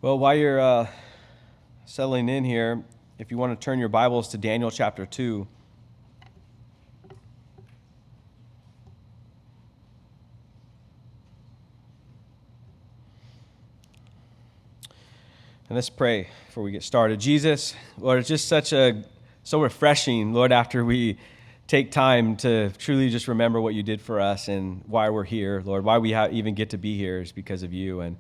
Well, while you're settling in here, if you want to turn your Bibles to Daniel chapter 2. And let's pray before we get started. Jesus, Lord, it's just so refreshing, Lord, after we take time to truly just remember what you did for us and why we're here, Lord. Why we even get to be here is because of you, and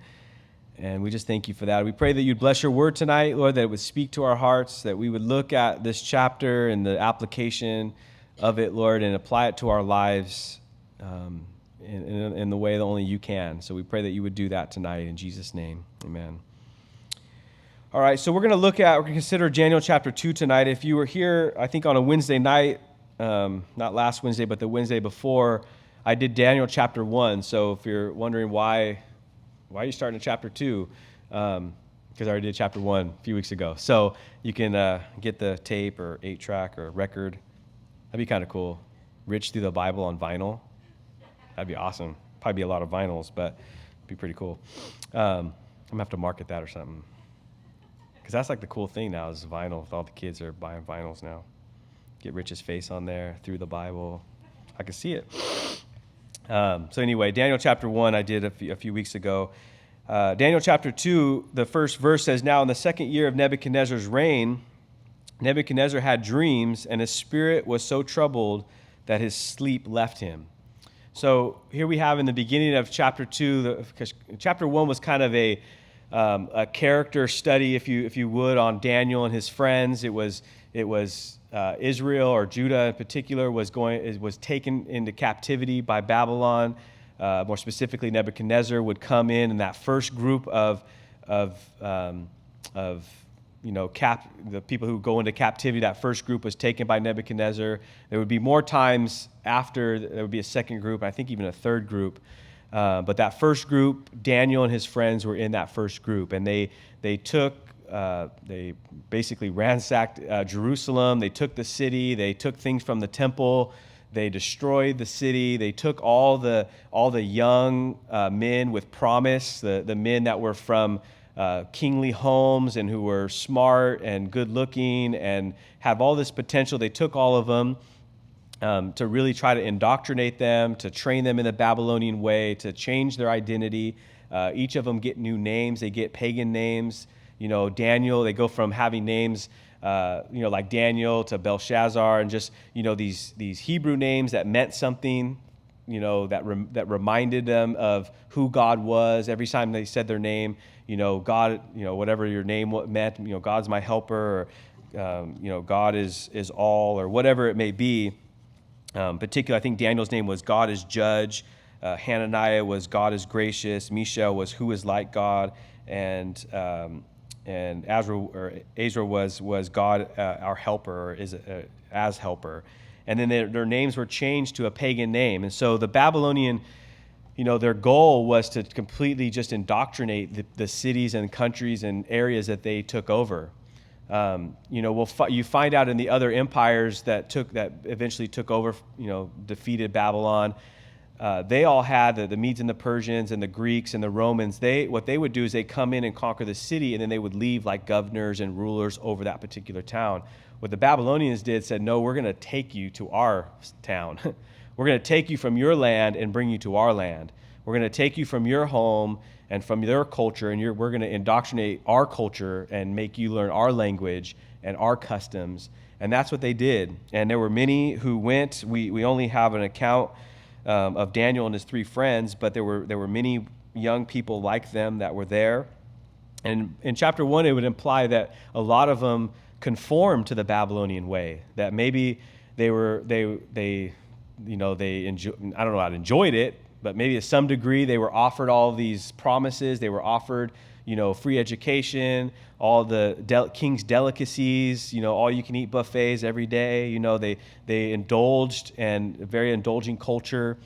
we just thank you for that. We pray that you'd bless your word tonight, Lord, that it would speak to our hearts, that we would look at this chapter and the application of it, Lord, and apply it to our lives in the way that only you can. So we pray that you would do that tonight in Jesus' name. Amen. All right, so we're going to consider Daniel chapter 2 tonight. If you were here, I think on a Wednesday night, not last Wednesday, but the Wednesday before, I did Daniel chapter 1. So if you're wondering why are you starting at chapter 2, because I already did chapter 1 a few weeks ago. So you can get the tape or 8-track or record. That'd be kind of cool. Rich through the Bible on vinyl. That'd be awesome. Probably be a lot of vinyls, but it'd be pretty cool. I'm going to have to market that or something. Because that's like the cool thing now is vinyl. With all the kids are buying vinyls now. Get Rich's face on there through the Bible. I can see it. So anyway, Daniel chapter 1 I did a few weeks ago. Daniel chapter 2, the first verse says, "Now in the second year of Nebuchadnezzar's reign, Nebuchadnezzar had dreams, and his spirit was so troubled that his sleep left him." So here we have in the beginning of chapter 2, because chapter 1 was kind of a character study, if you would, on Daniel and his friends. It was Israel, or Judah in particular, was taken into captivity by Babylon. More specifically, Nebuchadnezzar would come in that first group of the people who go into captivity. That first group was taken by Nebuchadnezzar. There would be more times after. There would be a second group, I think even a third group. But that first group, Daniel and his friends were in that first group, and they basically ransacked Jerusalem. They took the city. They took things from the temple. They destroyed the city. They took all the young men with promise, the men that were from kingly homes and who were smart and good looking and have all this potential. They took all of them. To really try to indoctrinate them, to train them in the Babylonian way, to change their identity. Each of them get new names. They get pagan names. Daniel, they go from having names, like Daniel to Belshazzar, and just, these Hebrew names that meant something, that reminded them of who God was. Every time they said their name, God, whatever your name meant, God's my helper, or, God is all, or whatever it may be. Particularly, I think Daniel's name was God is judge. Hananiah was God is gracious. Mishael was who is like God, and Azra was God our helper, or is as helper. And then their names were changed to a pagan name. And so the Babylonian, their goal was to completely just indoctrinate the cities and countries and areas that they took over. You find out in the other empires that eventually took over, defeated Babylon. They all had the Medes and the Persians and the Greeks and the Romans. What they would do is they come in and conquer the city, and then they would leave like governors and rulers over that particular town. What the Babylonians said, no, we're going to take you to our town. We're going to take you from your land and bring you to our land. We're going to take you from your home and from their culture, and we're going to indoctrinate our culture and make you learn our language and our customs. And that's what they did. And there were many who went. We only have an account of Daniel and his 3 friends, but there were many young people like them that were there. And in chapter 1, it would imply that a lot of them conformed to the Babylonian way. That maybe they enjoyed it. But maybe to some degree they were offered all of these promises. They were offered, free education, all the king's delicacies, all you can eat buffets every day. They indulged, and a very indulging culture.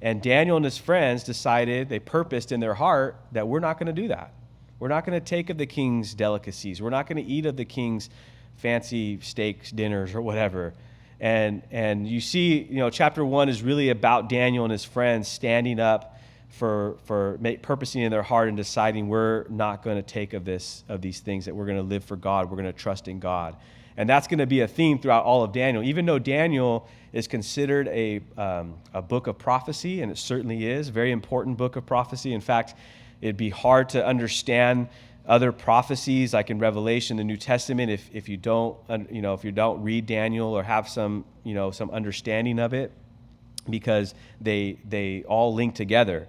And Daniel and his friends they purposed in their heart that we're not going to do that. We're not going to take of the king's delicacies. We're not going to eat of the king's fancy steaks, dinners, or whatever. And you see, chapter 1 is really about Daniel and his friends standing up purposing in their heart and deciding we're not going to take of these things, that we're going to live for God, we're going to trust in God. And that's going to be a theme throughout all of Daniel. Even though Daniel is considered a book of prophecy, and it certainly is, a very important book of prophecy. In fact, it'd be hard to understand other prophecies like in Revelation, the New Testament, if you don't read Daniel or have some understanding of it, because they all link together.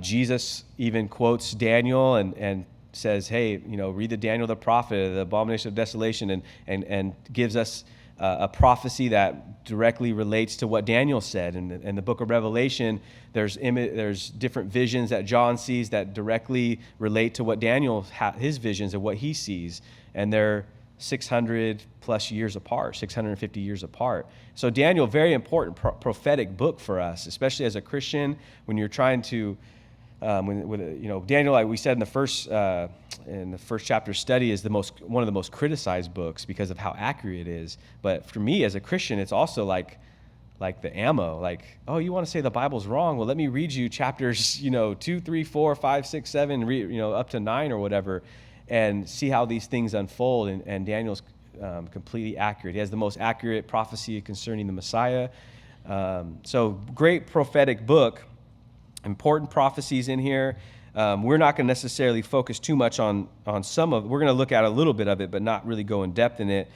Jesus even quotes Daniel and says, hey, read the Daniel the prophet, the abomination of desolation, and gives us a prophecy that directly relates to what Daniel said. In the book of Revelation, there's different visions that John sees that directly relate to what Daniel, his visions of what he sees. And they're 600 plus years apart, 650 years apart. So Daniel, very important prophetic book for us, especially as a Christian, when you're trying to, Daniel, like we said in the first chapter study, is one of the most criticized books because of how accurate it is. But for me as a Christian, it's also like the ammo, like, oh, you want to say the Bible's wrong? Well, let me read you chapters, 2, 3, 4, 5, 6, 7, up to 9 or whatever, and see how these things unfold. And Daniel's completely accurate. He has the most accurate prophecy concerning the Messiah. So great prophetic book, important prophecies in here. We're not going to necessarily focus too much on some of it. We're going to look at a little bit of it, but not really go in depth in it.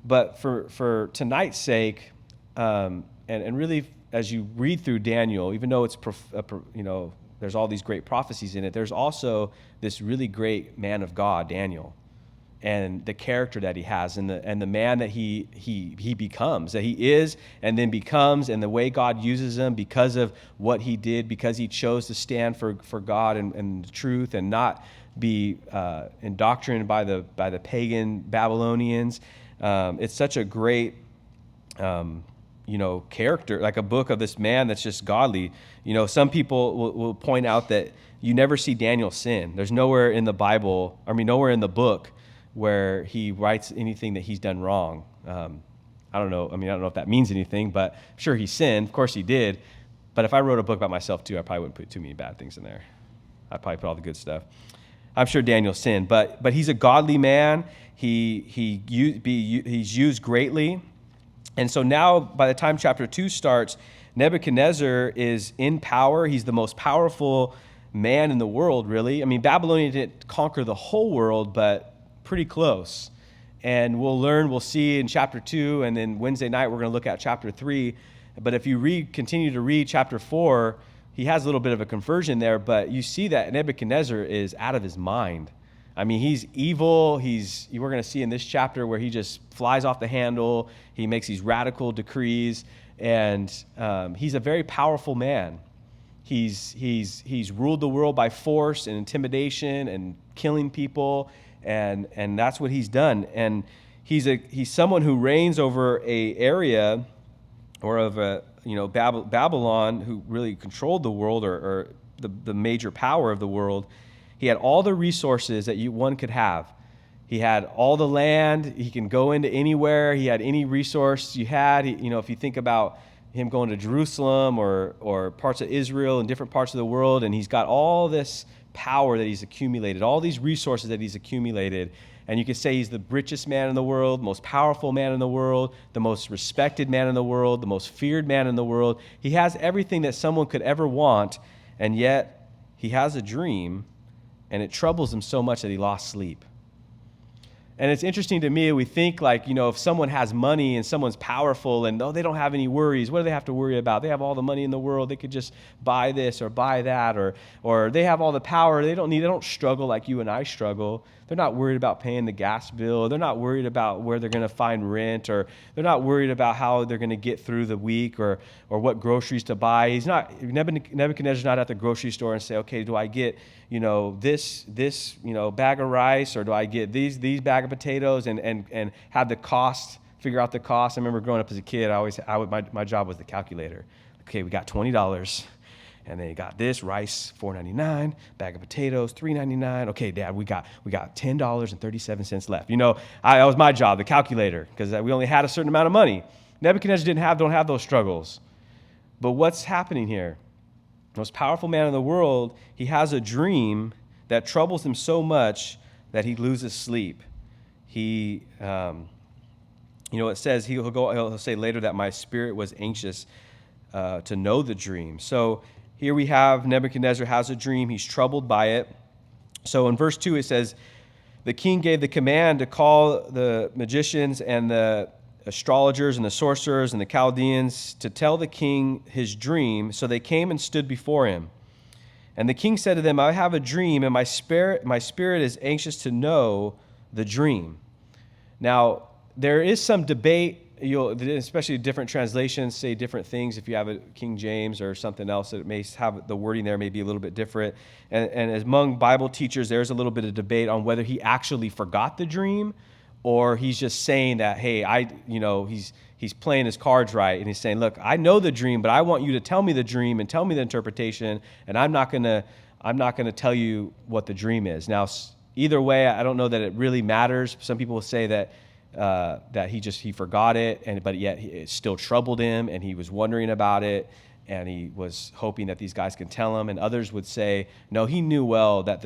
But for tonight's sake, and really as you read through Daniel, even though it's there's all these great prophecies in it, there's also this really great man of God, Daniel, and the character that he has, and the man that he becomes, that he is and then becomes, and the way God uses him because of what he did, because he chose to stand for God and the truth and not be indoctrinated by the pagan Babylonians. It's such a great character, like a book of this man that's just godly. Some people will point out that you never see Daniel sin. There's nowhere in the Bible, nowhere in the book where he writes anything that he's done wrong. I don't know. I don't know if that means anything, but sure, he sinned. Of course he did. But if I wrote a book about myself too, I probably wouldn't put too many bad things in there. I'd probably put all the good stuff. I'm sure Daniel sinned, but he's a godly man. He's used greatly. And so now, by the time chapter 2 starts, Nebuchadnezzar is in power. He's the most powerful man in the world, really. Babylonian didn't conquer the whole world, but pretty close. And we'll see in chapter 2, and then Wednesday night we're going to look at chapter 3. But if you continue to read chapter 4, he has a little bit of a conversion there, but you see that Nebuchadnezzar is out of his mind. He's evil. We're going to see in this chapter where he just flies off the handle. He makes these radical decrees, and he's a very powerful man. He's ruled the world by force and intimidation and killing people, and that's what he's done. And he's someone who reigns over a area, or of Babylon, who really controlled the world, or the major power of the world. He had all the resources that one could have. He had all the land. He can go into anywhere. He had any resource you had. If you think about him going to Jerusalem or parts of Israel and different parts of the world, and he's got all this power that he's accumulated, all these resources that he's accumulated. And you could say he's the richest man in the world, most powerful man in the world, the most respected man in the world, the most feared man in the world. He has everything that someone could ever want, and yet he has a dream, and it troubles him so much that he lost sleep. And it's interesting to me, we think if someone has money and someone's powerful and they don't have any worries, what do they have to worry about? They have all the money in the world. They could just buy this or buy that, or they have all the power. They don't struggle like you and I struggle. They're not worried about paying the gas bill. They're not worried about where they're going to find rent, or they're not worried about how they're going to get through the week, or what groceries to buy. Nebuchadnezzar's not at the grocery store and say, okay, do I get this bag of rice, or do I get these bag of potatoes, and have the cost, figure out the cost. I remember growing up as a kid, my job was the calculator. Okay, we got $20, and then you got this rice, $4.99, bag of potatoes, $3.99. Okay, Dad, we got $10.37 left. That was my job, the calculator, because we only had a certain amount of money. Nebuchadnezzar don't have those struggles. But what's happening here? most powerful man in the world, he has a dream that troubles him so much that he loses sleep. He, it says he'll say later that my spirit was anxious to know the dream. So here we have Nebuchadnezzar has a dream. He's troubled by it. So in verse 2 it says, the king gave the command to call the magicians and the astrologers and the sorcerers and the Chaldeans to tell the king his dream. So they came and stood before him. And the king said to them, I have a dream, and my spirit is anxious to know the dream. Now, there is some debate, especially different translations say different things. If you have a King James or something else, it may have the wording there may be a little bit different. And among Bible teachers, there's a little bit of debate on whether he actually forgot the dream or he's just saying that, hey, he's playing his cards right, and he's saying, look, I know the dream, but I want you to tell me the dream and tell me the interpretation, and I'm not gonna tell you what the dream is. Now, either way, I don't know that it really matters. Some people will say that he forgot it, but yet it still troubled him, and he was wondering about it, and he was hoping that these guys can tell him. And others would say, no, he knew well that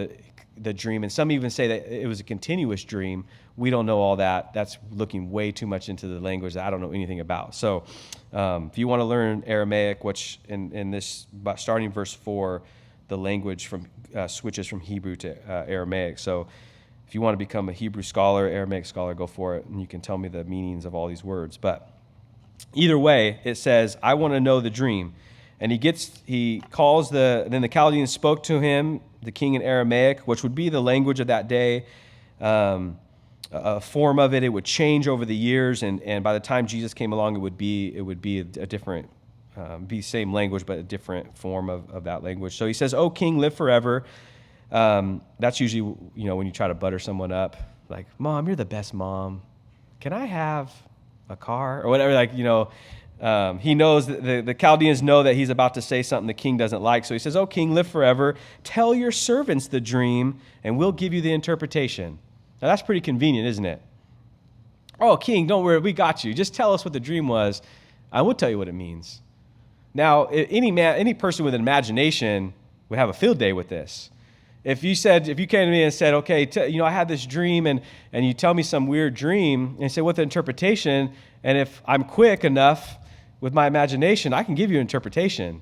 the dream, and some even say that it was a continuous dream. We don't know all that. That's looking way too much into the language that I don't know anything about. So if you want to learn Aramaic, which in this, starting verse 4, the language switches from Hebrew to Aramaic. So if you want to become a Hebrew scholar, Aramaic scholar, go for it, and you can tell me the meanings of all these words. But either way, it says, I want to know the dream. And then the Chaldeans spoke to him, the king in Aramaic, which would be the language of that day. A form of it would change over the years, and by the time Jesus came along, it would be a different, same language, but a different form of that language. So he says, "O king, live forever." That's usually, when you try to butter someone up, like, "Mom, you're the best mom. Can I have a car?" Or whatever, he knows, the Chaldeans know that he's about to say something the king doesn't like. So he says, "O king, live forever. Tell your servants the dream, and we'll give you the interpretation." Now, that's pretty convenient, isn't it? "Oh, king, don't worry, we got you. Just tell us what the dream was. I will tell you what it means." Now, any person with an imagination would have a field day with this. If you came to me and said, "Okay, I had this dream," and you tell me some weird dream, and say, "What the interpretation?" And if I'm quick enough with my imagination, I can give you an interpretation.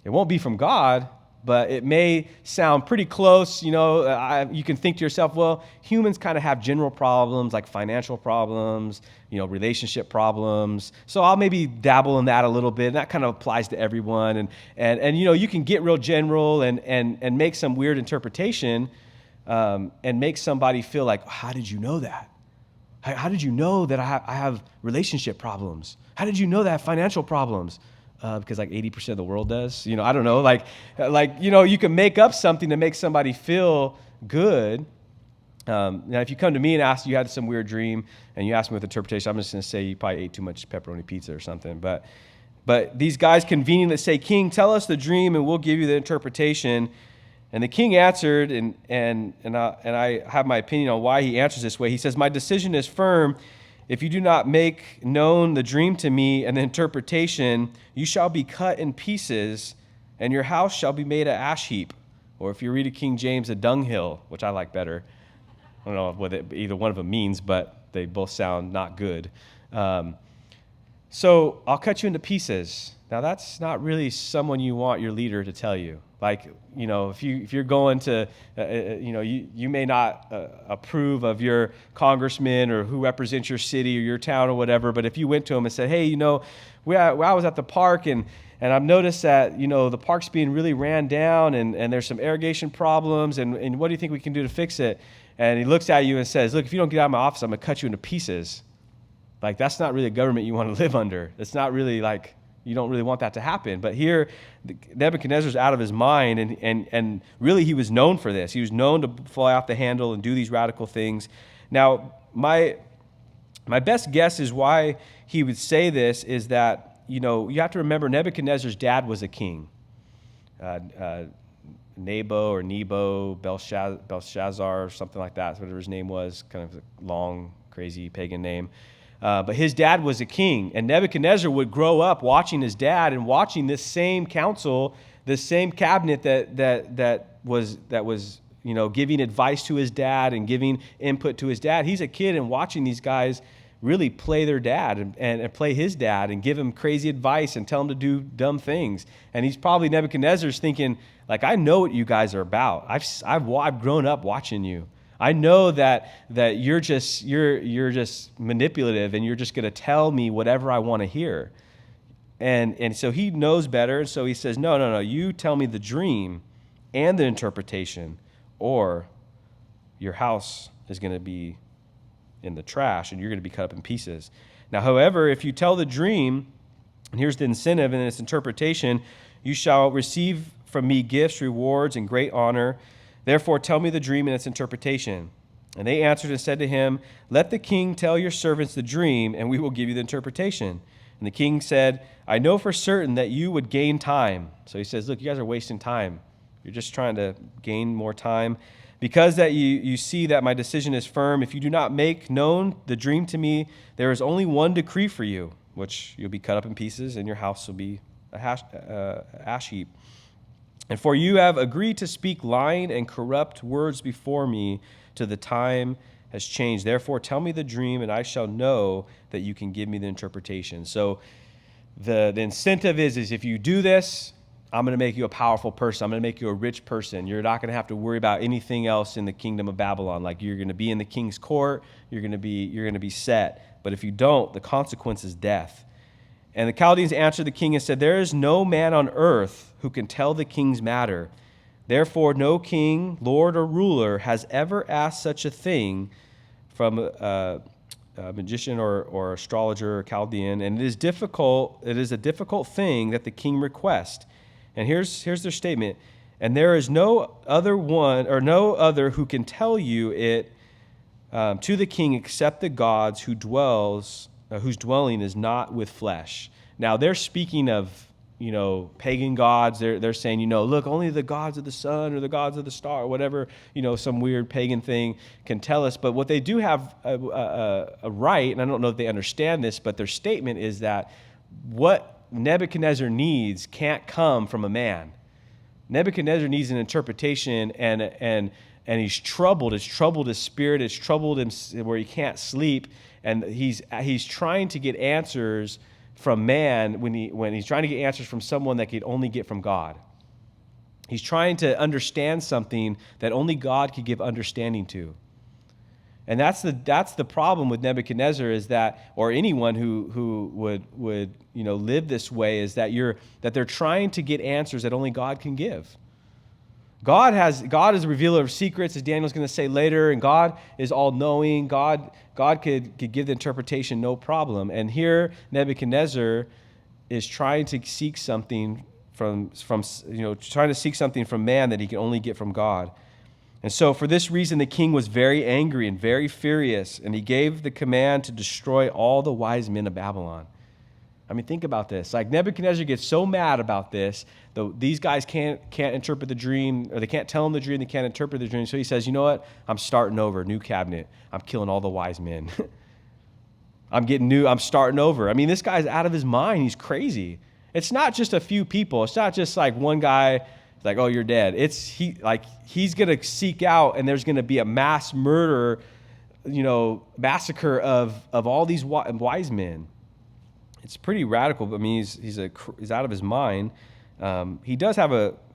It won't be from God, but it may sound pretty close. You can think to yourself, well, humans kind of have general problems like financial problems, relationship problems. So I'll maybe dabble in that a little bit, and that kind of applies to everyone. And you can get real general and make some weird interpretation and make somebody feel like, how did you know that? How did you know that I have relationship problems? How did you know that I have financial problems? Because 80% of the world does. I don't know. You can make up something to make somebody feel good. Now, if you come to me and ask, you had some weird dream, and you ask me with interpretation, I'm just going to say you probably ate too much pepperoni pizza or something. But these guys conveniently say, "King, tell us the dream, and we'll give you the interpretation." And the king answered, and I have my opinion on why he answers this way. He says, "My decision is firm. If you do not make known the dream to me and the interpretation, you shall be cut in pieces, and your house shall be made an ash heap." Or if you read a King James, a dunghill, which I like better. I don't know what either one of them means, but they both sound not good. So I'll cut you into pieces. Now, that's not really someone you want your leader to tell you. If you're going to, you may not approve of your congressman or who represents your city or your town or whatever, but if you went to him and said, "Hey, I was at the park and I've noticed that, the park's being really ran down and there's some irrigation problems, and what do you think we can do to fix it?" And he looks at you and says, "Look, if you don't get out of my office, I'm going to cut you into pieces." That's not really a government you want to live under. It's not really you don't really want that to happen. But here, Nebuchadnezzar's out of his mind, and really he was known for this. He was known to fly off the handle and do these radical things. Now, my best guess is why he would say this is that, you have to remember Nebuchadnezzar's dad was a king. Nebo, Belshazzar, something like that, whatever his name was, kind of a long, crazy pagan name. But his dad was a king, and Nebuchadnezzar would grow up watching his dad and watching this same council The same cabinet that was giving advice to his dad and giving input to his dad. He's a kid and watching these guys really play their dad and play his dad and give him crazy advice and tell him to do dumb things. And he's probably Nebuchadnezzar's thinking, like, I know what you guys are about. I've grown up watching you. I know that you're just manipulative and you're just going to tell me whatever I want to hear. And so he knows better. And so he says, no, you tell me the dream and the interpretation, or your house is going to be in the trash and you're going to be cut up in pieces. Now, however, if you tell the dream, and here's the incentive and its interpretation, you shall receive from me gifts, rewards, and great honor. Therefore, tell me the dream and its interpretation. And they answered and said to him, let the king tell your servants the dream, and we will give you the interpretation. And the king said, I know for certain that you would gain time. So he says, look, you guys are wasting time. You're just trying to gain more time. Because that you see that my decision is firm, if you do not make known the dream to me, there is only one decree for you, which you'll be cut up in pieces, and your house will be a ash heap. And for you have agreed to speak lying and corrupt words before me till the time has changed. Therefore, tell me the dream, and I shall know that you can give me the interpretation. So the incentive is if you do this, I'm going to make you a powerful person. I'm going to make you a rich person. You're not going to have to worry about anything else in the kingdom of Babylon. Like, you're going to be in the king's court. You're going to be set. But if you don't, the consequence is death. And the Chaldeans answered the king and said, there is no man on earth who can tell the king's matter. Therefore, no king, lord, or ruler has ever asked such a thing from a magician or astrologer or Chaldean. And it is a difficult thing that the king requests. And here's their statement. And there is no other who can tell you it to the king except the gods whose dwelling is not with flesh. Now they're speaking of, pagan gods. They're saying, look, only the gods of the sun or the gods of the star or whatever, some weird pagan thing can tell us. But what they do have a right, and I don't know if they understand this, but their statement is that what Nebuchadnezzar needs can't come from a man. Nebuchadnezzar needs an interpretation, and he's troubled. It's troubled his spirit. It's troubled him where he can't sleep, and he's trying to get answers from man when he's trying to get answers from someone that could only get from God. He's trying to understand something that only God could give understanding to. And that's the problem with Nebuchadnezzar, is that, or anyone who would live this way, is that they're trying to get answers that only God can give. God is a revealer of secrets, as Daniel's going to say later, and God is all-knowing. God could give the interpretation no problem. And here Nebuchadnezzar is trying to seek something from man that he can only get from God. And so for this reason, the king was very angry and very furious, and he gave the command to destroy all the wise men of Babylon. I mean, think about this. Like, Nebuchadnezzar gets so mad about this, these guys can't interpret the dream, or they can't tell him the dream, they can't interpret the dream. So he says, you know what? I'm starting over, new cabinet. I'm killing all the wise men. I'm starting over. I mean, this guy's out of his mind. He's crazy. It's not just a few people. It's not just like one guy, like, oh, you're dead. He's going to seek out, and there's going to be a mass murder, massacre of all these wise men. It's pretty radical, but I mean, he's out of his mind. We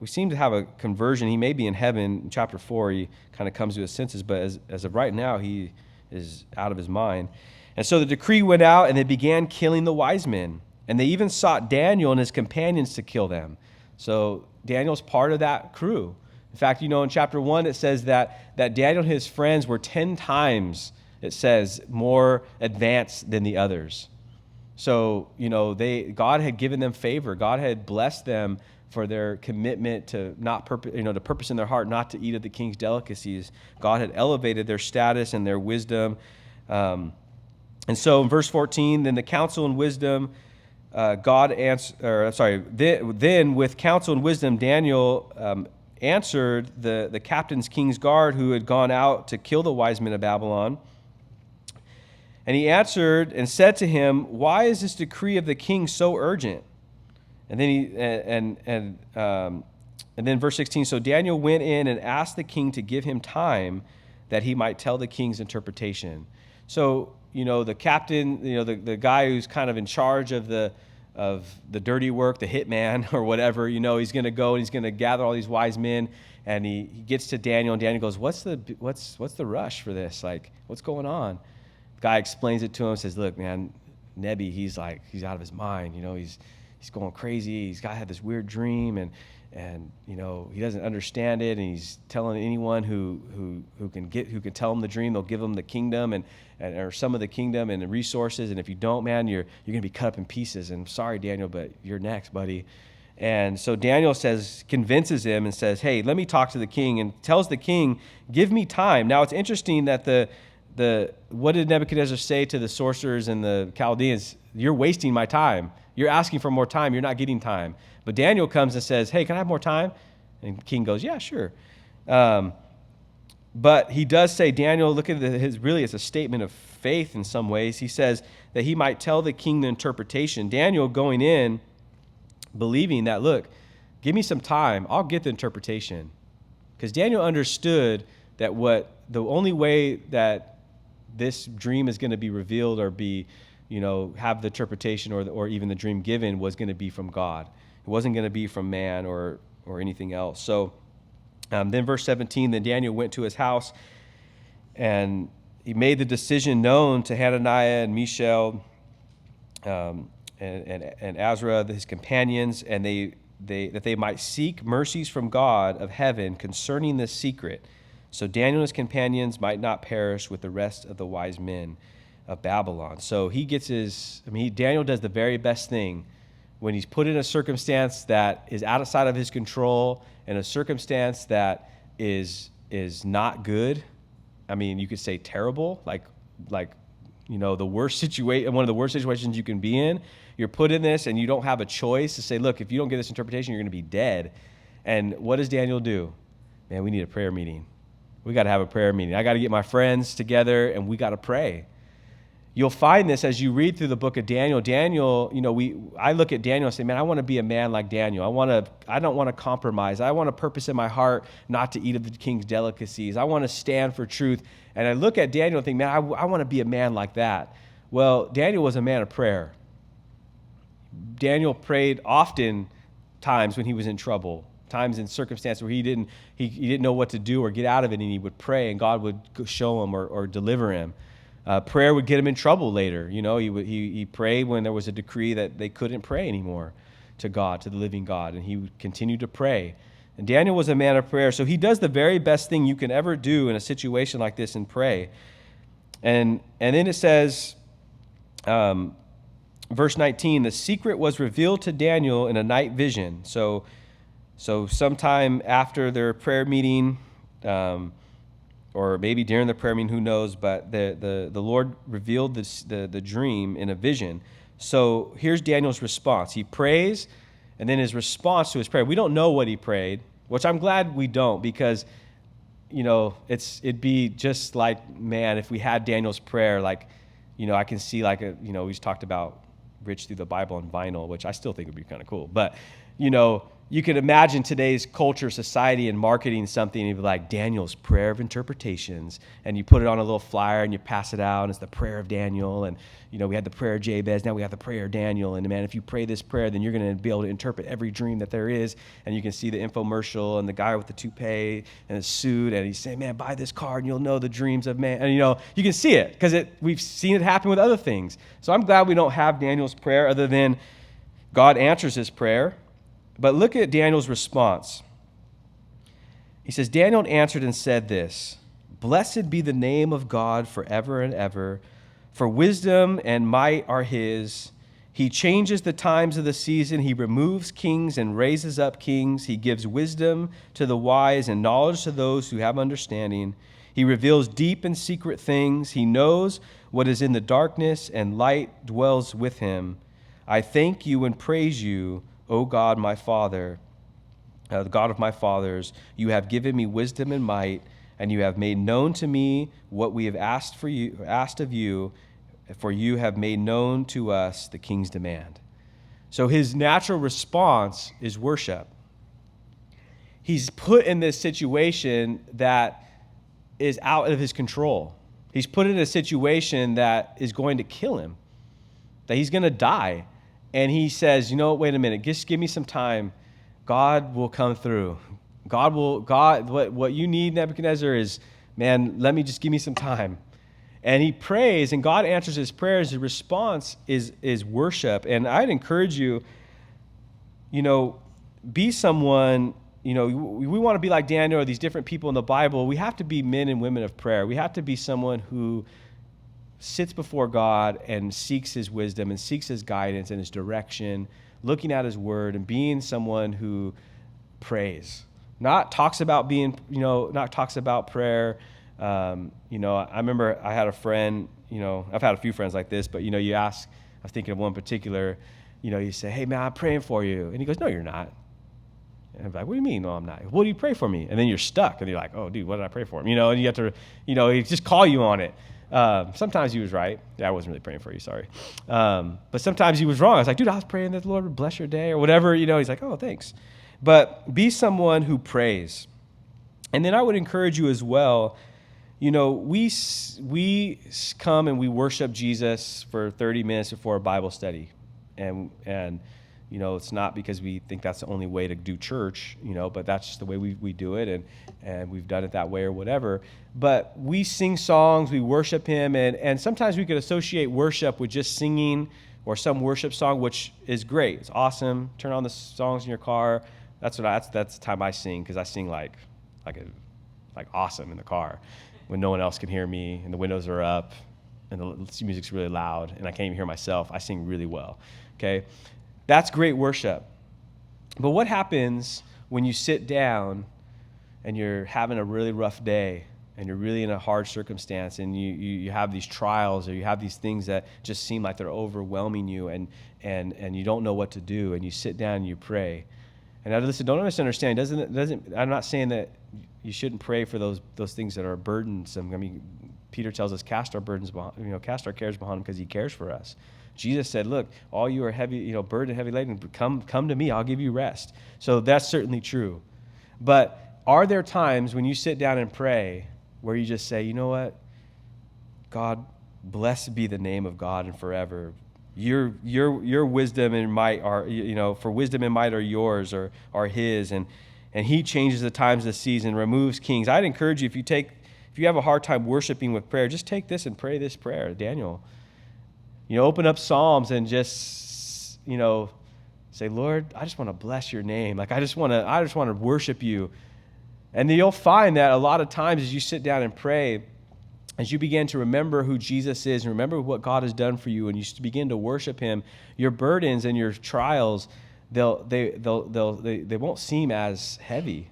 seem to have a conversion. He may be in heaven. In chapter 4, he kind of comes to his senses, but as of right now, he is out of his mind. And so the decree went out, and they began killing the wise men. And they even sought Daniel and his companions to kill them. So Daniel's part of that crew. In fact, in chapter 1, it says that Daniel and his friends were 10 times, it says, more advanced than the others. So, God had given them favor. God had blessed them for their commitment to to purpose in their heart not to eat of the king's delicacies. God had elevated their status and their wisdom. And so in verse 14, then the counsel and wisdom, then with counsel and wisdom, Daniel answered the captain's king's guard who had gone out to kill the wise men of Babylon. And he answered and said to him, why is this decree of the king so urgent? And then and then verse 16, so Daniel went in and asked the king to give him time that he might tell the king's interpretation. So, the captain, the guy who's kind of in charge of the dirty work, the hitman or whatever, he's going to go and he's going to gather all these wise men, and he gets to Daniel, and Daniel goes, what's the rush for this? Like, what's going on? The guy explains it to him, says, look, man, Nebi, he's out of his mind. He's going crazy. He's had this weird dream, and he doesn't understand it, and he's telling anyone who can tell him the dream, they'll give him the kingdom or some of the kingdom and the resources, and if you don't, man, you're going to be cut up in pieces. And sorry, Daniel, but you're next, buddy. And so Daniel convinces him and says, hey, let me talk to the king, and tells the king, give me time. Now it's interesting that what did Nebuchadnezzar say to the sorcerers and the Chaldeans? You're wasting my time. You're asking for more time. You're not getting time. But Daniel comes and says, hey, can I have more time? And the king goes, yeah, sure. But he does say, Daniel, look at it's a statement of faith in some ways. He says that he might tell the king the interpretation. Daniel going in, believing that, look, give me some time. I'll get the interpretation. Because Daniel understood that the only way that this dream is going to be revealed or be, have the interpretation or even the dream given was going to be from God. It wasn't going to be from man or anything else. So then verse 17, then Daniel went to his house, and he made the decision known to Hananiah and Mishael and Azra, his companions, and that they might seek mercies from God of heaven concerning this secret, so Daniel and his companions might not perish with the rest of the wise men of Babylon. So Daniel does the very best thing when he's put in a circumstance that is outside of his control and a circumstance that is not good. I mean, you could say terrible, like the worst situation, one of the worst situations you can be in. You're put in this, and you don't have a choice to say, look, if you don't get this interpretation, you're going to be dead. And what does Daniel do? Man, we need a prayer meeting. We got to have a prayer meeting. I got to get my friends together, and we got to pray. You'll find this as you read through the book of Daniel. I look at Daniel and say, man, I want to be a man like Daniel. I don't want to compromise. I want a purpose in my heart not to eat of the king's delicacies. I want to stand for truth. And I look at Daniel and think, man, I want to be a man like that. Well, Daniel was a man of prayer. Daniel prayed often times when he was in trouble, times in circumstances where he didn't know what to do or get out of it, and he would pray, and God would show him or deliver him. Prayer would get him in trouble later. He prayed when there was a decree that they couldn't pray anymore to God, to the living God, and he would continue to pray. And Daniel was a man of prayer, so he does the very best thing you can ever do in a situation like this and pray. And then it says, verse 19, the secret was revealed to Daniel in a night vision. So sometime after their prayer meeting, or maybe during the prayer meeting, who knows, but the Lord revealed the dream in a vision. So here's Daniel's response. He prays, and then his response to his prayer. We don't know what he prayed, which I'm glad we don't, because, it'd be just like, man, if we had Daniel's prayer, I can see we've talked about Rich through the Bible and vinyl, which I still think would be kind of cool. But, you can imagine today's culture, society, and marketing something, and you'd be like, Daniel's prayer of interpretations, and you put it on a little flyer and you pass it out, and it's the prayer of Daniel, and we had the prayer of Jabez, now we have the prayer of Daniel, and man, if you pray this prayer, then you're going to be able to interpret every dream that there is. And you can see the infomercial and the guy with the toupee and the suit, and he's saying, man, buy this card and you'll know the dreams of man. And you can see it because we've seen it happen with other things. So I'm glad we don't have Daniel's prayer other than God answers his prayer. But look at Daniel's response. He says, Daniel answered and said this, blessed be the name of God forever and ever, for wisdom and might are his. He changes the times of the season. He removes kings and raises up kings. He gives wisdom to the wise and knowledge to those who have understanding. He reveals deep and secret things. He knows what is in the darkness, and light dwells with him. I thank you and praise you, O God, my Father, the God of my fathers. You have given me wisdom and might, and you have made known to me what we have asked of you, for you have made known to us the king's demand. So his natural response is worship. He's put in this situation that is out of his control. He's put in a situation that is going to kill him, that he's going to die. And he says, wait a minute, just give me some time. God will come through. What you need, Nebuchadnezzar, is, man, give me some time. And he prays, and God answers his prayers. His response is worship. And I'd encourage you, be someone, we want to be like Daniel or these different people in the Bible. We have to be men and women of prayer. We have to be someone who sits before God and seeks his wisdom and seeks his guidance and his direction, looking at his word and being someone who prays. Not talks about prayer. I remember I had a friend, I've had a few friends like this, but you ask, I was thinking of one particular, you say, hey man, I'm praying for you. And he goes, no, you're not. And I'm like, what do you mean? No, I'm not. What do you pray for me? And then you're stuck and you're like, oh dude, what did I pray for him? And you have to, he just call you on it. Sometimes he was right. Yeah, I wasn't really praying for you, sorry. But sometimes he was wrong. I was like, dude, I was praying that the Lord would bless your day or whatever. He's like, oh, thanks. But be someone who prays. And then I would encourage you as well, we come and we worship Jesus for 30 minutes before a Bible study. And it's not because we think that's the only way to do church, but that's just the way we do it, and we've done it that way or whatever. But we sing songs, we worship him, and sometimes we could associate worship with just singing or some worship song, which is great. It's awesome. Turn on the songs in your car. That's the time I sing, because I sing like awesome in the car when no one else can hear me and the windows are up and the music's really loud and I can't even hear myself. I sing really well, okay? That's great worship. But what happens when you sit down and you're having a really rough day and you're really in a hard circumstance and you have these trials or you have these things that just seem like they're overwhelming you and you don't know what to do, and you sit down and you pray? And now listen, don't misunderstand. I'm not saying that you shouldn't pray for those things that are burdensome. I mean, Peter tells us cast our cares behind him because he cares for us. Jesus said, look, all you are heavy, burdened, heavy laden, come to me, I'll give you rest. So that's certainly true. But are there times when you sit down and pray where you just say, you know what? God, blessed be the name of God and forever. Your wisdom and might are, for wisdom and might are yours or are his, and he changes the times of the season, removes kings. I'd encourage you, if you have a hard time worshiping with prayer, just take this and pray this prayer, Daniel. Open up Psalms and just, say, Lord, I just want to bless your name. Like, I just want to worship you. And then you'll find that a lot of times as you sit down and pray, as you begin to remember who Jesus is and remember what God has done for you, and you begin to worship him, your burdens and your trials, they won't seem as heavy.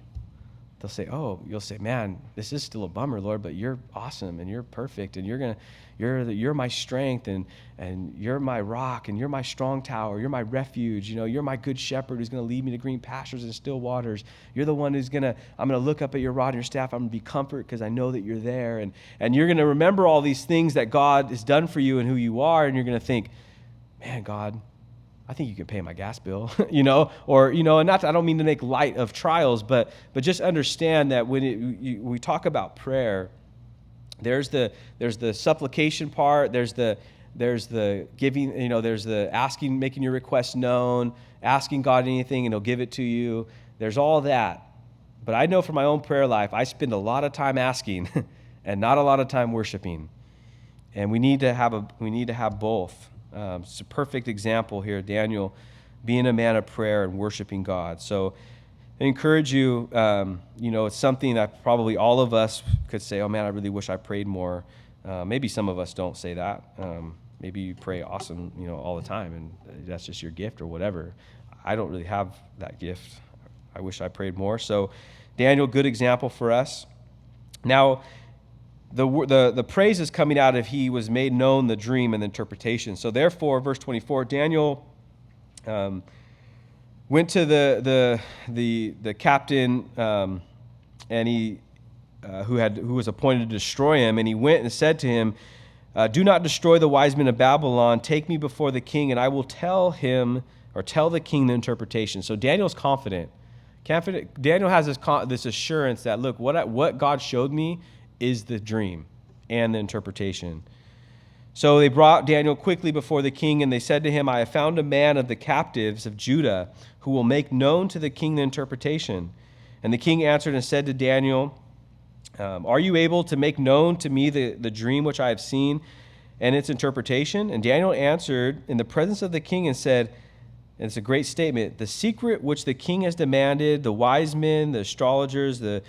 You'll say, man, this is still a bummer, Lord, but you're awesome and you're perfect and you're my strength and you're my rock and you're my strong tower. You're my refuge. You're my good shepherd who's going to lead me to green pastures and still waters. You're the one I'm going to look up at your rod and your staff. I'm going to be comfort because I know that you're there. And you're going to remember all these things that God has done for you and who you are. And you're going to think, man, God, I think you can pay my gas bill, and not. I don't mean to make light of trials, but just understand that when we talk about prayer, there's the supplication part, there's the giving, there's the asking, making your request known, asking God anything and he'll give it to you. There's all that. But I know from my own prayer life, I spend a lot of time asking and not a lot of time worshiping. And we need to have both. It's a perfect example here, Daniel being a man of prayer and worshiping God. So I encourage you, it's something that probably all of us could say, oh man, I really wish I prayed more. Maybe some of us don't say that. Maybe you pray awesome, all the time, and that's just your gift or whatever. I don't really have that gift. I wish I prayed more. So Daniel, good example for us. Now, the praise is coming out of he was made known the dream and the interpretation. So therefore, verse 24, Daniel went to the captain and he who was appointed to destroy him, and he went and said to him, do not destroy the wise men of Babylon. Take me before the king, and I will tell him or tell the king the interpretation. So Daniel's confident. Daniel has this assurance that, look, what God showed me is the dream and the interpretation. So they brought Daniel quickly before the king, and they said to him, I have found a man of the captives of Judah who will make known to the king the interpretation. And the king answered and said to Daniel, are you able to make known to me the dream which I have seen and its interpretation? And Daniel answered in the presence of the king and said, and it's a great statement, the secret which the king has demanded, the wise men, the astrologers, the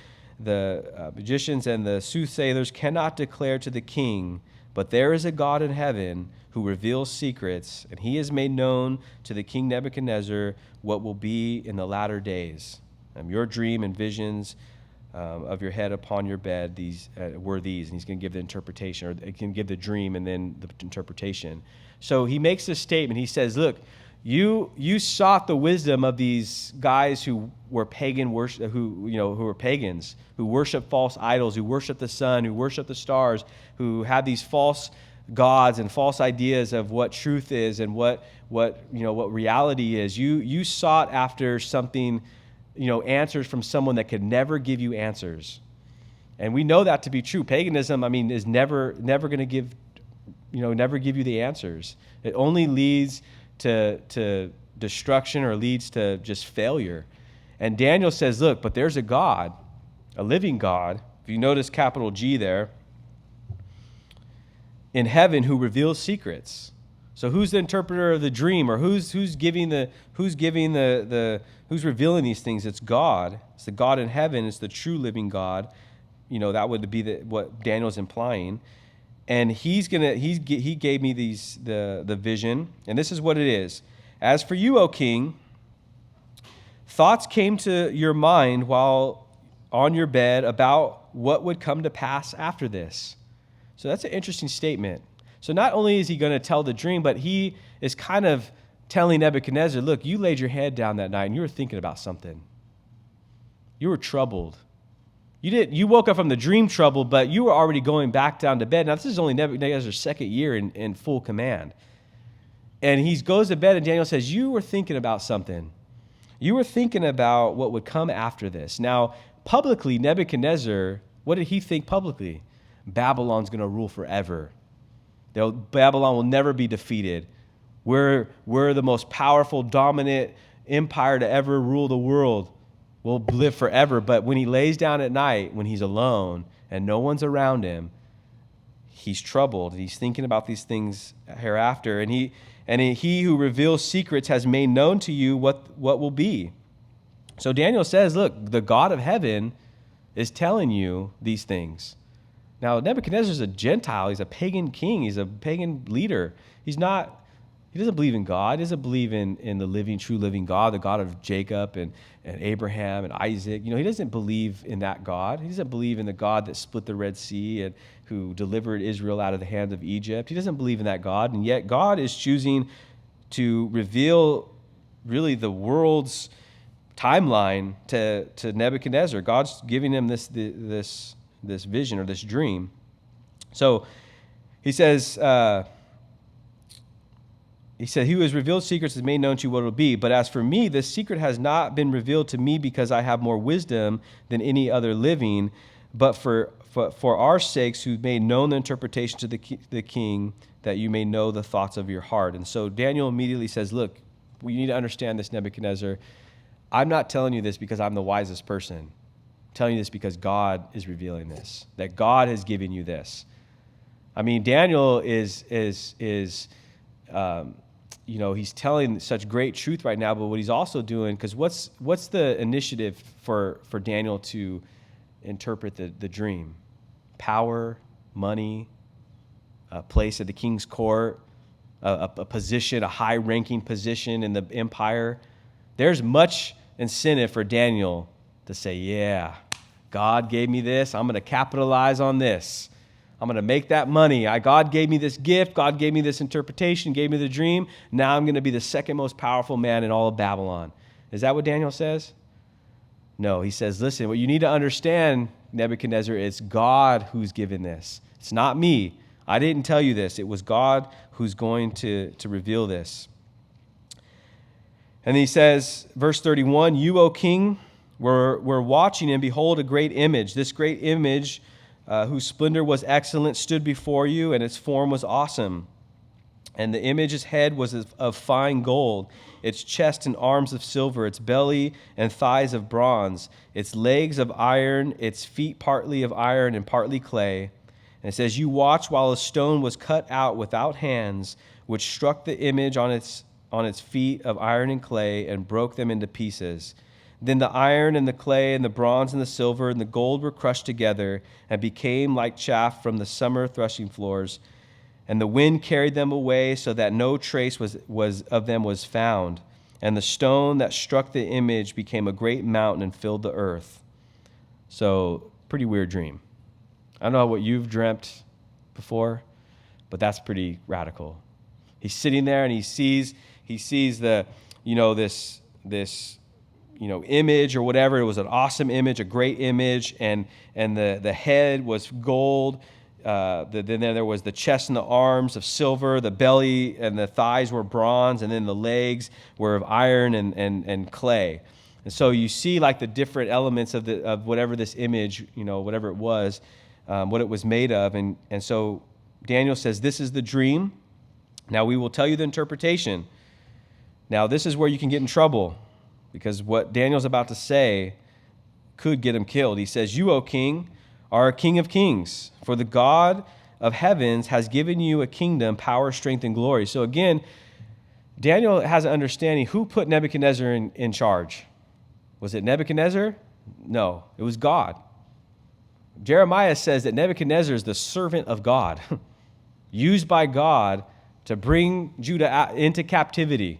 magicians, and the soothsayers cannot declare to the king, but there is a God in heaven who reveals secrets, and he has made known to the king Nebuchadnezzar what will be in the latter days. Your dream and visions of your head upon your bed, were these, and he's going to give the interpretation, or he can give the dream and then the interpretation. So he makes this statement. He says, look, you sought the wisdom of these guys who were who were pagans, who worship false idols, who worship the sun, who worship the stars, who had these false gods and false ideas of what truth is and what reality is. You sought after something, answers from someone that could never give you answers. And we know that to be true. Paganism, is never going to give you the answers. It only leads to destruction, or leads to just failure. And Daniel says, look, but there's a God, a living God, if you notice capital G there, in heaven, who reveals secrets. So who's the interpreter of the dream, or who's revealing these things? It's God. It's the God in heaven. It's the true living God. That would be what Daniel's implying. And he gave me the vision, and this is what it is. As for you, O king, thoughts came to your mind while on your bed about what would come to pass after this. So that's an interesting statement. So not only is he going to tell the dream, but he is kind of telling Nebuchadnezzar, look, you laid your head down that night and you were thinking about something. You were troubled. You woke up from the dream trouble, but you were already going back down to bed. Now, this is only Nebuchadnezzar's second year in full command. And he goes to bed, and Daniel says, you were thinking about something. You were thinking about what would come after this. Now, publicly, Nebuchadnezzar, what did he think publicly? Babylon's going to rule forever. Babylon will never be defeated. We're the most powerful, dominant empire to ever rule the world. Will live forever. But when he lays down at night, when he's alone and no one's around him, he's troubled. He's thinking about these things hereafter. And he who reveals secrets has made known to you what will be. So Daniel says, look, the God of heaven is telling you these things. Now, Nebuchadnezzar is a Gentile. He's a pagan king. He's a pagan leader. He doesn't believe in God. He doesn't believe in the true living God, the God of Jacob and Abraham and Isaac. He doesn't believe in that God. He doesn't believe in the God that split the Red Sea and who delivered Israel out of the hands of Egypt. He doesn't believe in that God. And yet God is choosing to reveal really the world's timeline to Nebuchadnezzar. God's giving him this vision or this dream. So he says, he who has revealed secrets has made known to you what it will be. But as for me, this secret has not been revealed to me because I have more wisdom than any other living, but for our sakes who made known the interpretation to the king, that you may know the thoughts of your heart. And so Daniel immediately says, look, you need to understand this, Nebuchadnezzar. I'm not telling you this because I'm the wisest person. I'm telling you this because God is revealing this, that God has given you this. Daniel is he's telling such great truth right now, but what he's also doing, because what's the initiative for Daniel to interpret the dream? Power, money, a place at the king's court, a position, a high-ranking position in the empire. There's much incentive for Daniel to say, yeah, God gave me this. I'm going to capitalize on this. I'm going to make that money. God gave me this gift. God gave me this interpretation, gave me the dream. Now I'm going to be the second most powerful man in all of Babylon. Is that what Daniel says? No, he says, listen, what you need to understand, Nebuchadnezzar, it's God who's given this. It's not me. I didn't tell you this. It was God who's going to reveal this. And he says, verse 31, you, O king, were watching, and behold, a great image. This great image, whose splendor was excellent, stood before you, and its form was awesome. And the image's head was of fine gold, its chest and arms of silver, its belly and thighs of bronze, its legs of iron, its feet partly of iron and partly clay. And it says, you watched while a stone was cut out without hands, which struck the image on its feet of iron and clay and broke them into pieces. Then the iron and the clay and the bronze and the silver and the gold were crushed together and became like chaff from the summer threshing floors. And the wind carried them away so that no trace was of them was found. And the stone that struck the image became a great mountain and filled the earth. So, pretty weird dream. I don't know what you've dreamt before, but that's pretty radical. He's sitting there and he sees the, this image or whatever. It was an awesome image, a great image, and the head was gold. Then there was the chest and the arms of silver, the belly and the thighs were bronze, and then the legs were of iron and clay. And so you see like the different elements of whatever this image, whatever it was, what it was made of. And so Daniel says, this is the dream. Now we will tell you the interpretation. Now this is where you can get in trouble, because what Daniel's about to say could get him killed. He says, you, O king, are a king of kings, for the God of heavens has given you a kingdom, power, strength, and glory. So again, Daniel has an understanding who put Nebuchadnezzar in charge. Was it Nebuchadnezzar? No, it was God. Jeremiah says that Nebuchadnezzar is the servant of God, used by God to bring Judah into captivity,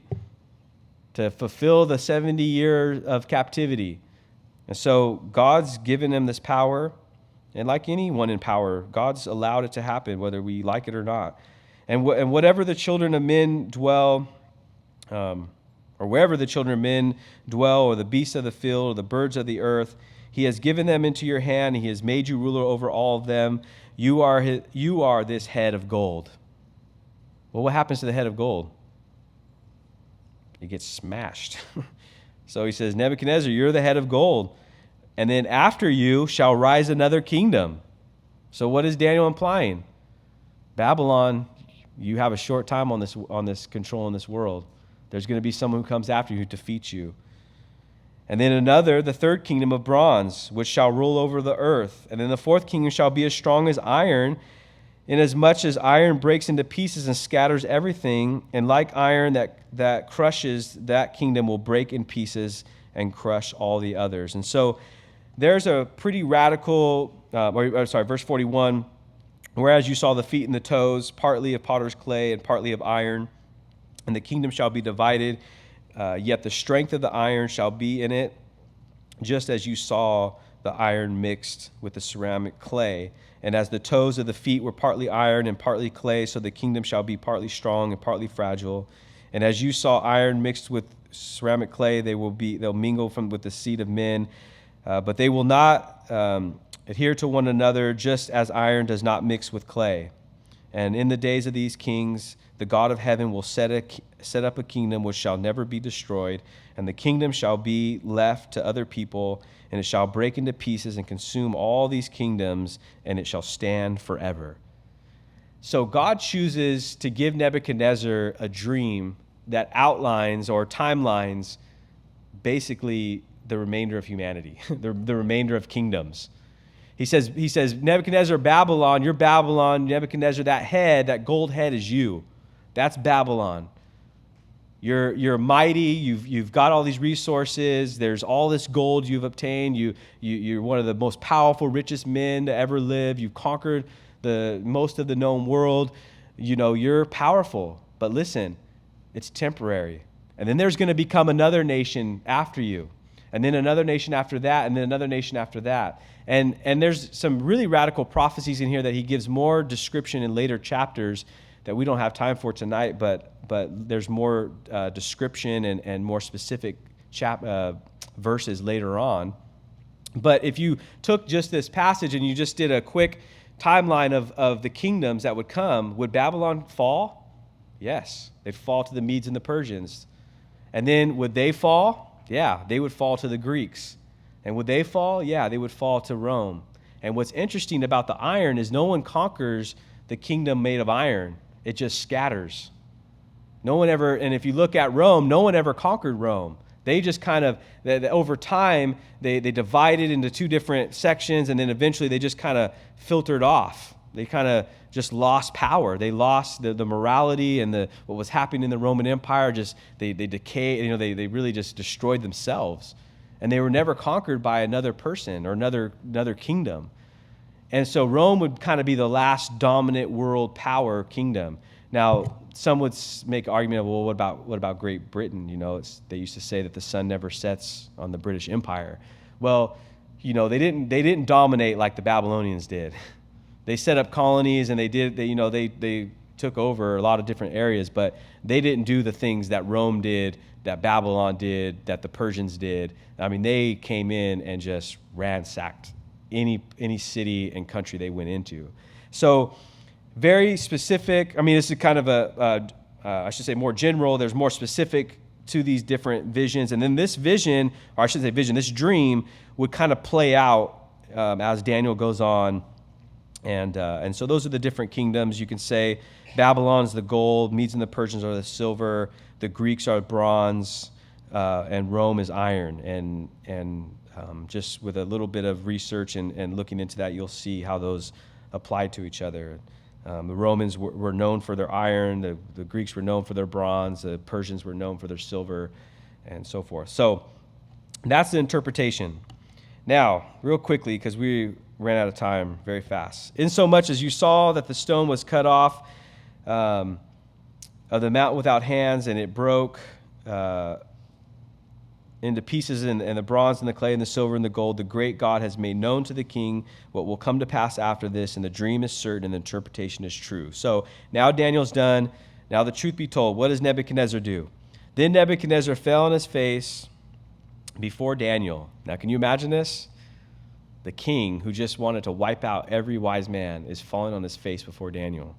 to fulfill the 70 years of captivity. And so God's given him this power. And like anyone in power, God's allowed it to happen, whether we like it or not. And whatever the children of men dwell, or wherever the children of men dwell, or the beasts of the field, or the birds of the earth, he has given them into your hand. He has made you ruler over all of them. You are this head of gold. Well, what happens to the head of gold? It gets smashed. So he says, Nebuchadnezzar, you're the head of gold. And then after you shall rise another kingdom. So what is Daniel implying? Babylon, you have a short time on this control in this world. There's going to be someone who comes after you who defeats you. And then another, the third kingdom of bronze, which shall rule over the earth. And then the fourth kingdom shall be as strong as iron, inasmuch as iron breaks into pieces and scatters everything. And like iron that crushes, that kingdom will break in pieces and crush all the others. And so there's a pretty radical, verse 41, whereas you saw the feet and the toes, partly of potter's clay and partly of iron, and the kingdom shall be divided, yet the strength of the iron shall be in it, just as you saw the iron mixed with the ceramic clay. And as the toes of the feet were partly iron and partly clay, so the kingdom shall be partly strong and partly fragile. And as you saw iron mixed with ceramic clay, they'll mingle with the seed of men. But they will not adhere to one another, just as iron does not mix with clay. And in the days of these kings, the God of heaven will set up a kingdom which shall never be destroyed, and the kingdom shall be left to other people, and it shall break into pieces and consume all these kingdoms, and it shall stand forever. So God chooses to give Nebuchadnezzar a dream that outlines or timelines basically the remainder of humanity, the remainder of kingdoms. He says, Nebuchadnezzar, Babylon, you're Babylon. Nebuchadnezzar, that gold head is you. That's Babylon. You're mighty. You've got all these resources. There's all this gold you've obtained. You're one of the most powerful, richest men to ever live. You've conquered the most of the known world. You're powerful. But listen, it's temporary. And then there's going to become another nation after you. And then another nation after that, and then another nation after that. And there's some really radical prophecies in here that he gives more description in later chapters that we don't have time for tonight, but there's more description and more specific verses later on. But if you took just this passage and you just did a quick timeline of the kingdoms that would come, would Babylon fall? Yes, they'd fall to the Medes and the Persians. And then would they fall? Yeah, they would fall to the Greeks. And would they fall? Yeah, they would fall to Rome. And what's interesting about the iron is no one conquers the kingdom made of iron. It just scatters. No one ever, and if you look at Rome, no one ever conquered Rome. They just kind of, over time, they divided into two different sections, and then eventually they just kind of filtered off. They kind of just lost power. They lost the morality and what was happening in the Roman Empire. Just they decayed. They really just destroyed themselves, and they were never conquered by another person or another kingdom. And so Rome would kind of be the last dominant world power kingdom. Now, some would make an argument of, well, what about Great Britain? They used to say that the sun never sets on the British Empire. Well, they didn't dominate like the Babylonians did. They set up colonies and they took over a lot of different areas, but they didn't do the things that Rome did, that Babylon did, that the Persians did. I mean, they came in and just ransacked any city and country they went into. So very specific. I mean, this is kind of I should say more general. There's more specific to these different visions. And then this vision, or I should say vision, this dream would kind of play out as Daniel goes on. And so those are the different kingdoms. You can say Babylon's the gold, Medes and the Persians are the silver, the Greeks are bronze, and Rome is iron. And just with a little bit of research and looking into that, you'll see how those apply to each other. The Romans were known for their iron, the Greeks were known for their bronze, the Persians were known for their silver, and so forth. So that's the interpretation. Now, real quickly, because we ran out of time very fast. Insomuch as you saw that the stone was cut off of the mountain without hands, and it broke into pieces, and the bronze and the clay and the silver and the gold, the great God has made known to the king what will come to pass after this, and the dream is certain and the interpretation is true. So now Daniel's done. Now the truth be told, what does Nebuchadnezzar do? Then Nebuchadnezzar fell on his face before Daniel. Now can you imagine this? The king who just wanted to wipe out every wise man is falling on his face before Daniel.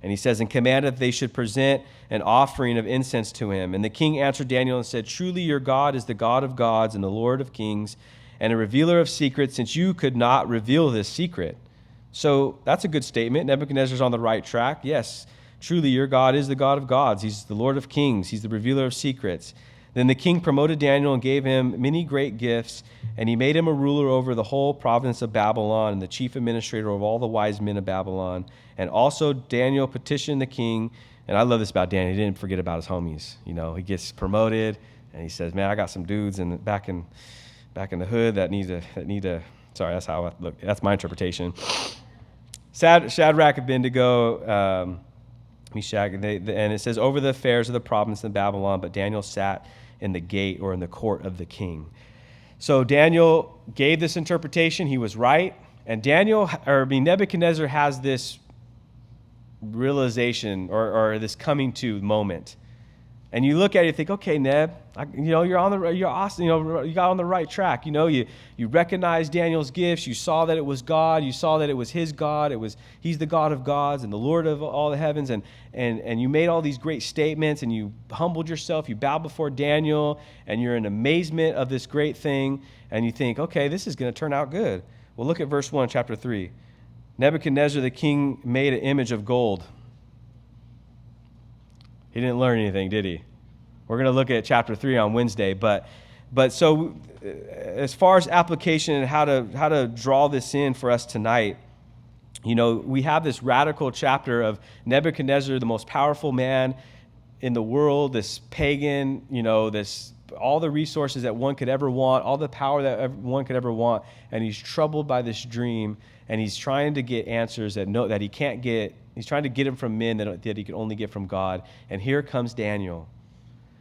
And he says, and commanded that they should present an offering of incense to him. And the king answered Daniel and said, truly your God is the God of gods and the Lord of kings and a revealer of secrets, since you could not reveal this secret. So that's a good statement. Nebuchadnezzar's on the right track. Yes, truly your God is the God of gods. He's the Lord of kings. He's the revealer of secrets. Then the king promoted Daniel and gave him many great gifts, and he made him a ruler over the whole province of Babylon and the chief administrator of all the wise men of Babylon. And also Daniel petitioned the king, and I love this about Daniel, he didn't forget about his homies. He gets promoted, and he says, man, I got some dudes back in the hood that need to. Sorry, that's how I look. That's my interpretation. Shadrach, Abednego, Meshach, and it says, over the affairs of the province of Babylon, but Daniel sat in the gate or in the court of the king. So Daniel gave this interpretation. He was right. And Nebuchadnezzar has this realization or this coming to moment. And you look at it and think, okay, Neb, you're awesome. You got on the right track. You recognize Daniel's gifts. You saw that it was God. You saw that it was his God. He's the God of gods and the Lord of all the heavens. And you made all these great statements, and you humbled yourself. You bowed before Daniel, and you're in amazement of this great thing. And you think, okay, this is going to turn out good. Well, look at verse 1, chapter 3. Nebuchadnezzar the king made an image of gold. He didn't learn anything, did he? We're going to look at chapter 3 on Wednesday. But so as far as application and how to draw this in for us tonight, we have this radical chapter of Nebuchadnezzar, the most powerful man in the world, this pagan, all the resources that one could ever want, all the power that one could ever want, and he's troubled by this dream, and he's trying to get answers that he can't get. He's trying to get them from men that he can only get from God. And here comes Daniel,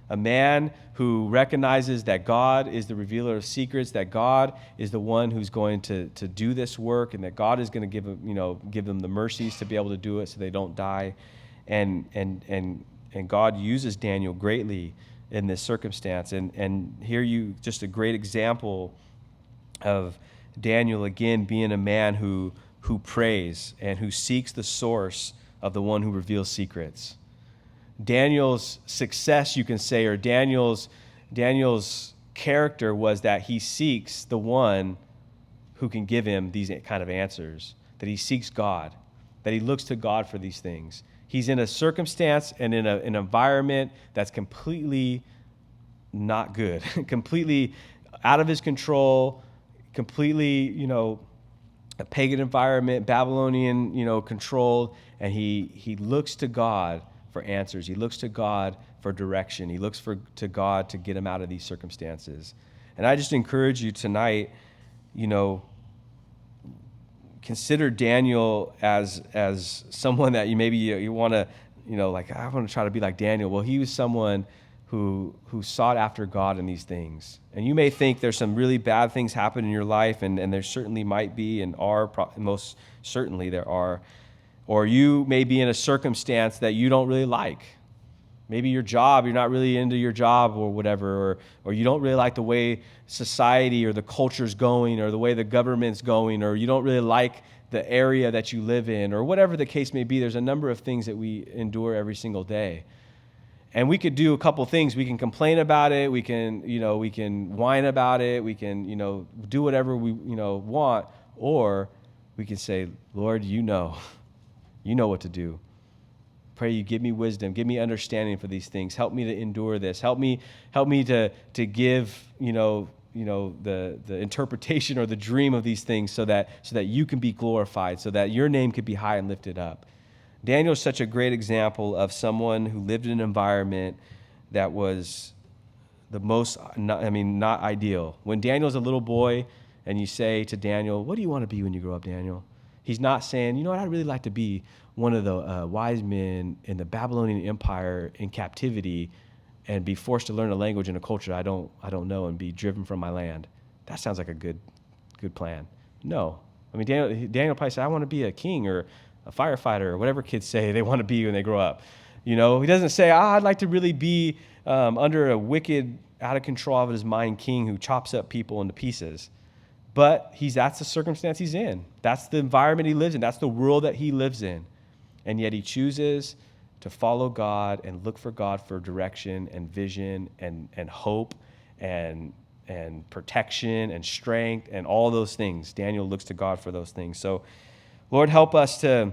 a man who recognizes that God is the revealer of secrets, that God is the one who's going to do this work, and that God is going to give them the mercies to be able to do it so they don't die. And God uses Daniel greatly in this circumstance. And here just a great example of Daniel again being a man who prays and who seeks the source of the one who reveals secrets. Daniel's success, you can say, or Daniel's character was that he seeks the one who can give him these kind of answers, that he seeks God, that he looks to God for these things. He's in a circumstance and in an environment that's completely not good, completely out of his control, completely, a pagan environment, Babylonian, controlled, and he looks to God for answers. He looks to God for direction. He looks to God to get him out of these circumstances. And I just encourage you tonight, consider Daniel as someone that you want to, I want to try to be like Daniel. Well, he was someone who sought after God in these things. And you may think there's some really bad things happen in your life, and there certainly might be, and most certainly there are. Or you may be in a circumstance that you don't really like. Maybe your job, you're not really into your job or whatever, or you don't really like the way society or the culture's going, or the way the government's going, or you don't really like the area that you live in, or whatever the case may be. There's a number of things that we endure every single day. And we could do a couple things. We can complain about it. We can whine about it. We can, do whatever we, want. Or we can say, Lord, you know what to do. Pray you give me wisdom, give me understanding for these things. Help me to endure this. Help me to give, the interpretation or the dream of these things so that you can be glorified, so that your name could be high and lifted up. Daniel is such a great example of someone who lived in an environment that was the most, not ideal. When Daniel's a little boy and you say to Daniel, what do you want to be when you grow up, Daniel? He's not saying, I'd really like to be one of the wise men in the Babylonian Empire in captivity and be forced to learn a language and a culture I don't know and be driven from my land. That sounds like a good plan. No. Daniel probably said, I want to be a king or a firefighter or whatever kids say they want to be when they grow up. He doesn't say, I'd like to really be under a wicked, out of control of his mind king who chops up people into pieces. But that's the circumstance he's in. That's the environment he lives in. That's the world that he lives in. And yet he chooses to follow God and look for God for direction and vision and hope and protection and strength and all those things. Daniel looks to God for those things. So, Lord, help us to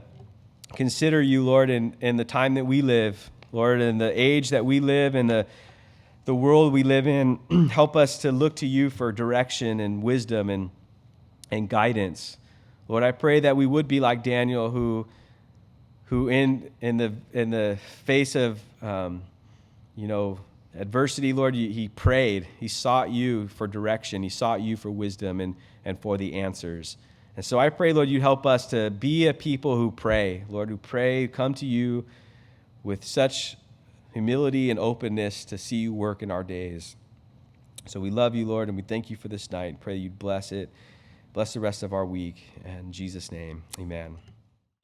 consider you, Lord, in the time that we live, Lord, in the age that we live, in the world we live in. Help us to look to you for direction and wisdom and guidance. Lord, I pray that we would be like Daniel, who in the face of adversity, Lord, he prayed. He sought you for direction. He sought you for wisdom and for the answers. And so I pray, Lord, you'd help us to be a people who pray, Lord, who pray, come to you with such humility and openness to see you work in our days. So we love you, Lord, and we thank you for this night. Pray you'd bless it. Bless the rest of our week. In Jesus' name, amen.